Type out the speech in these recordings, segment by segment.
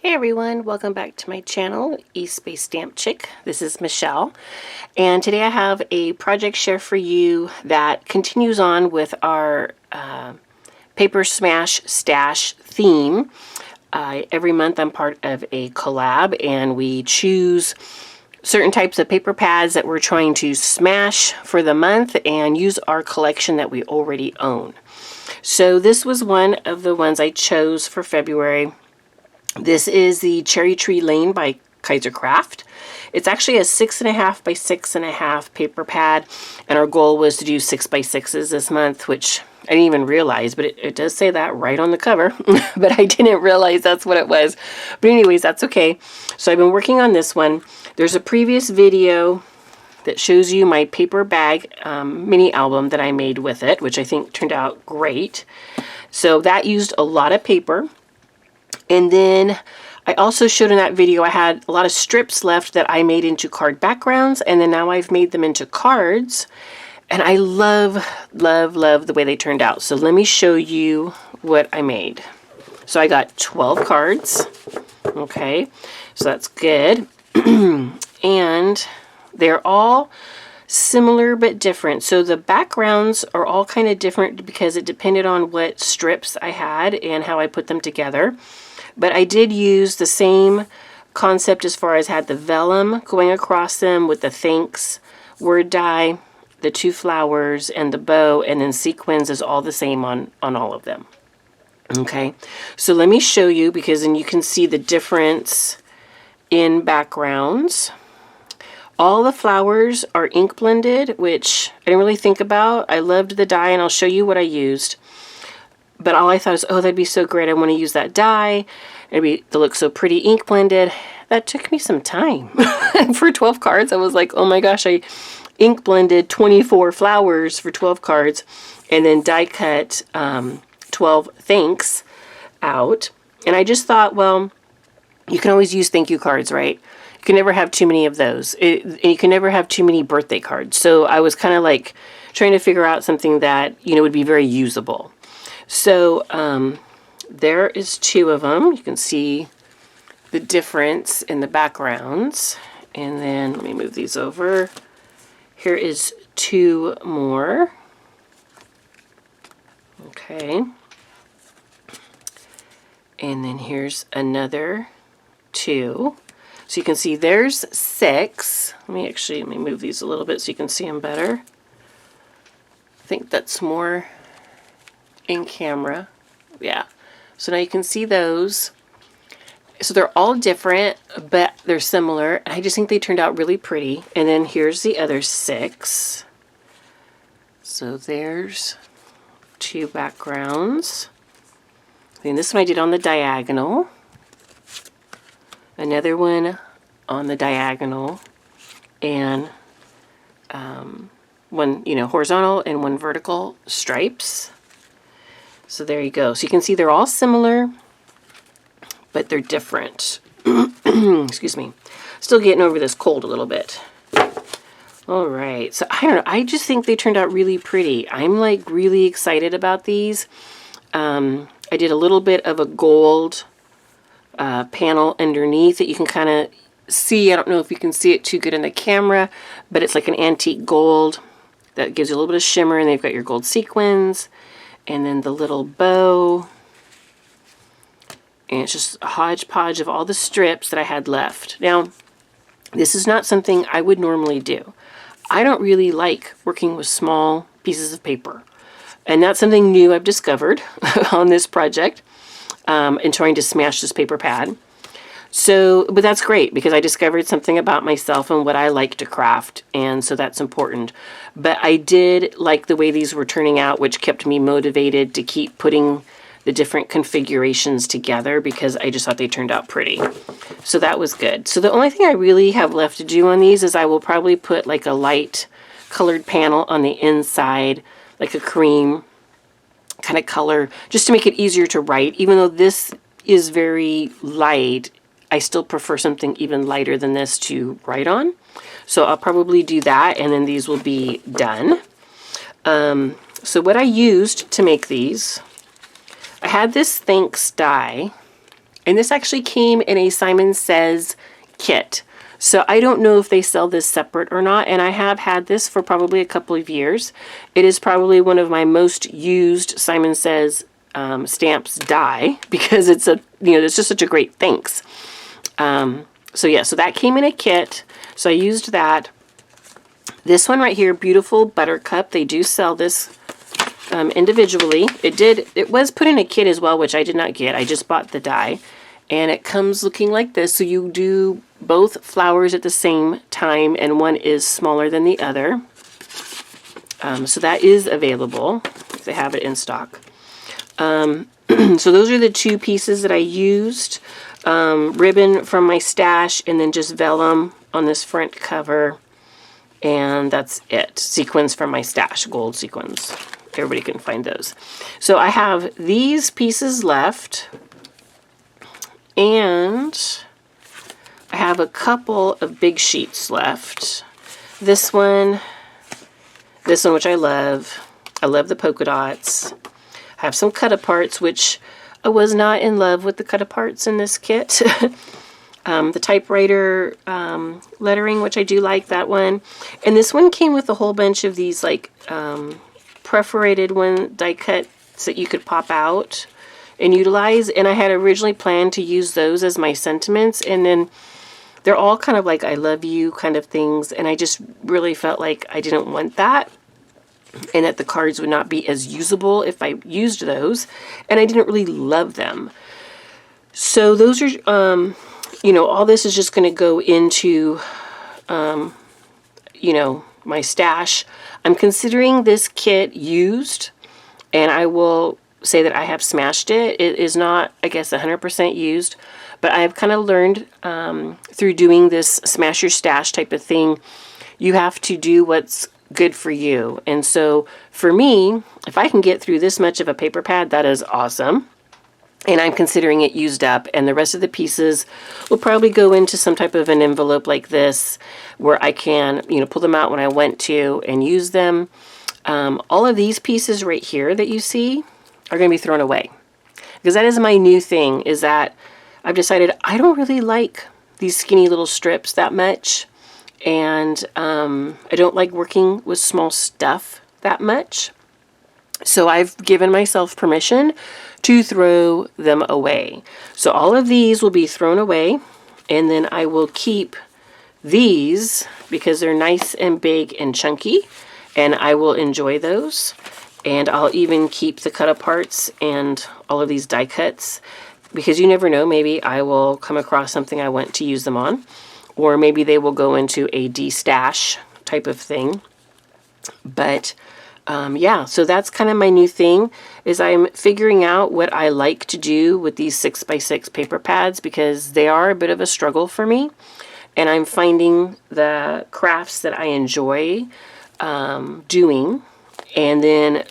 Hey everyone, welcome back to my channel, East Bay Stamp Chick. This is Michelle, and today I have a project share for you that continues on with our Paper Smash Stash theme. Every month I'm part of a collab, and we choose certain types of paper pads that we're trying to smash for the month and use our collection that we already own. So this was one of the ones I chose for February. This is the Cherry Tree Lane by Kaiser. It's actually a 6.5 by 6.5 paper pad, and our goal was to do 6 by 6s this month, which I didn't even realize, but it does say that right on the cover, but I didn't realize that's what it was. But anyways, that's okay. So I've been working on this one. There's a previous video that shows you my paper bag mini album that I made with it, which I think turned out great. So that used a lot of paper. And then I also showed in that video I had a lot of strips left that I made into card backgrounds, and then now I've made them into cards, and I love the way they turned out. So let me show you what I made. So I got 12 cards. Okay, so that's good. And they're all similar but different. So the backgrounds are all kind of different because it depended on what strips I had and how I put them together. But I did use the same concept as far as had the vellum going across them with the thanks word die, the 2 flowers, and the bow, and then sequins is all the same on all of them. Okay, so let me show you, because then you can see the difference in backgrounds. All the flowers are ink blended, which I didn't really think about. I loved the die, and I'll show you what I used. But all I thought is, oh, that'd be so great. I want to use that die. It'd look so pretty ink blended. That took me some time. For 12 cards, I was like, oh my gosh, I ink blended 24 flowers for 12 cards and then die cut 12 thanks out. And I just thought, well, you can always use thank you cards, right? You can never have too many of those. And you can never have too many birthday cards. So I was kind of like trying to figure out something that, would be very usable. So there is 2 of them. You can see the difference in the backgrounds. And then let me move these over. Here is 2 more. Okay. And then here's another 2. So you can see there's 6. Let me move these a little bit so you can see them better. I think that's more in camera. Yeah. So now you can see those. So they're all different, but they're similar. I just think they turned out really pretty. And then here's the other 6. So there's 2 backgrounds. And this one I did on the diagonal. Another one on the diagonal. And one, horizontal and one vertical stripes. So there you go. So you can see they're all similar, but they're different. Excuse me. Still getting over this cold a little bit. All right. So I don't know. I just think they turned out really pretty. I'm like really excited about these. I did a little bit of a gold panel underneath that you can kind of see. I don't know if you can see it too good in the camera, but it's like an antique gold that gives you a little bit of shimmer, and they've got your gold sequins. And then the little bow. And it's just a hodgepodge of all the strips that I had left. Now, this is not something I would normally do. I don't really like working with small pieces of paper. And that's something new I've discovered on this project in trying to smash this paper pad. So, but that's great because I discovered something about myself and what I like to craft, and so that's important. But I did like the way these were turning out, which kept me motivated to keep putting the different configurations together because I just thought they turned out pretty. So that was good. So the only thing I really have left to do on these is I will probably put like a light colored panel on the inside, like a cream kind of color, just to make it easier to write. Even though this is very light, I still prefer something even lighter than this to write on. So I'll probably do that, and then these will be done. So what I used to make these, I had this thanks die, And this actually came in a Simon Says kit. So I don't know if they sell this separate or not, and I have had this for probably a couple of years. It is probably one of my most used Simon Says stamps die, because it's a, it's just such a great thanks. So yeah, so that came in a kit. So I used that. This one right here, Beautiful Buttercup. They do sell this individually. It was put in a kit as well, which I did not get. I just bought the die. And it comes looking like this. So you do both flowers at the same time, and one is smaller than the other. So that is available if they have it in stock. So those are the two pieces that I used. Ribbon from my stash, and then just vellum on this front cover. And that's it. Sequins from my stash, gold sequins. Everybody can find those. So I have these pieces left. And I have a couple of big sheets left. This one, which I love. I love the polka dots. I have some cut-aparts, which I was not in love with the cut-aparts in this kit. The typewriter lettering, which I do like that one. And this one came with a whole bunch of these like perforated die cuts that you could pop out and utilize. And I had originally planned to use those as my sentiments, and then they're all kind of like I love you kind of things, and I just really felt like I didn't want that, and that the cards would not be as usable if I used those, and I didn't really love them. So those are all this is just going to go into my stash. I'm considering this kit used, and I will say that I have smashed it. It is not, I guess, 100% used, but I've kind of learned through doing this smash your stash type of thing, you have to do what's good for you. And so for me, if I can get through this much of a paper pad, that is awesome. And I'm considering it used up, and the rest of the pieces will probably go into some type of an envelope like this, where I can, pull them out when I want to and use them. All of these pieces right here that you see are going to be thrown away, because that is my new thing, is that I've decided I don't really like these skinny little strips that much, and I don't like working with small stuff that much. So I've given myself permission to throw them away. So all of these will be thrown away, and then I will keep these because they're nice and big and chunky, and I will enjoy those. And I'll even keep the cut-aparts and all of these die cuts, because you never know, maybe I will come across something I want to use them on, or maybe they will go into a de-stash type of thing. But yeah, so that's kind of my new thing, is I'm figuring out what I like to do with these 6x6 paper pads, because they are a bit of a struggle for me, and I'm finding the crafts that I enjoy doing, and then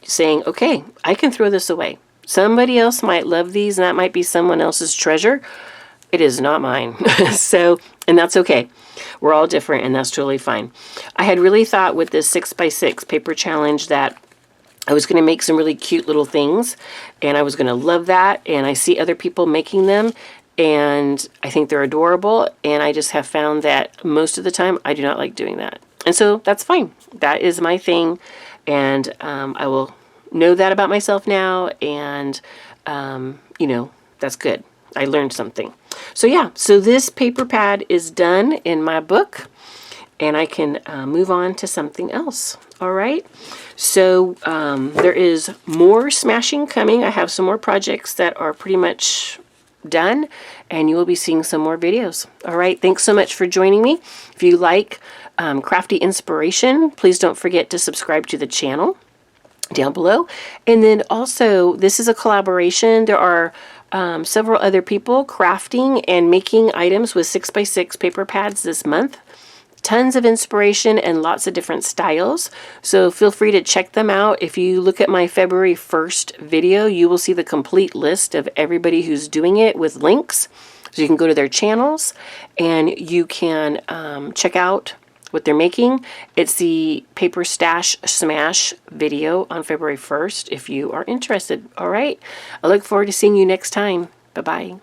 saying, okay, I can throw this away. Somebody else might love these, and that might be someone else's treasure. It is not mine. So, and that's okay. We're all different, and that's totally fine. I had really thought with this 6x6 paper challenge that I was going to make some really cute little things, and I was going to love that, and I see other people making them, and I think they're adorable, and I just have found that most of the time I do not like doing that. And so that's fine. That is my thing, and I will know that about myself now, and that's good. I learned something. So yeah, so this paper pad is done in my book, and I can move on to something else. All right, so there is more smashing coming. I have some more projects that are pretty much done, and you will be seeing some more videos. All right, thanks so much for joining me. If you like crafty inspiration, please don't forget to subscribe to the channel down below. And then also, this is a collaboration. There are several other people crafting and making items with 6x6 paper pads this month. Tons of inspiration and lots of different styles. So feel free to check them out. If you look at my February 1st video, you will see the complete list of everybody who's doing it with links. So you can go to their channels and you can check out what they're making. It's the Paper Stash Smash video on February 1st if you are interested. All right. I look forward to seeing you next time. Bye-bye.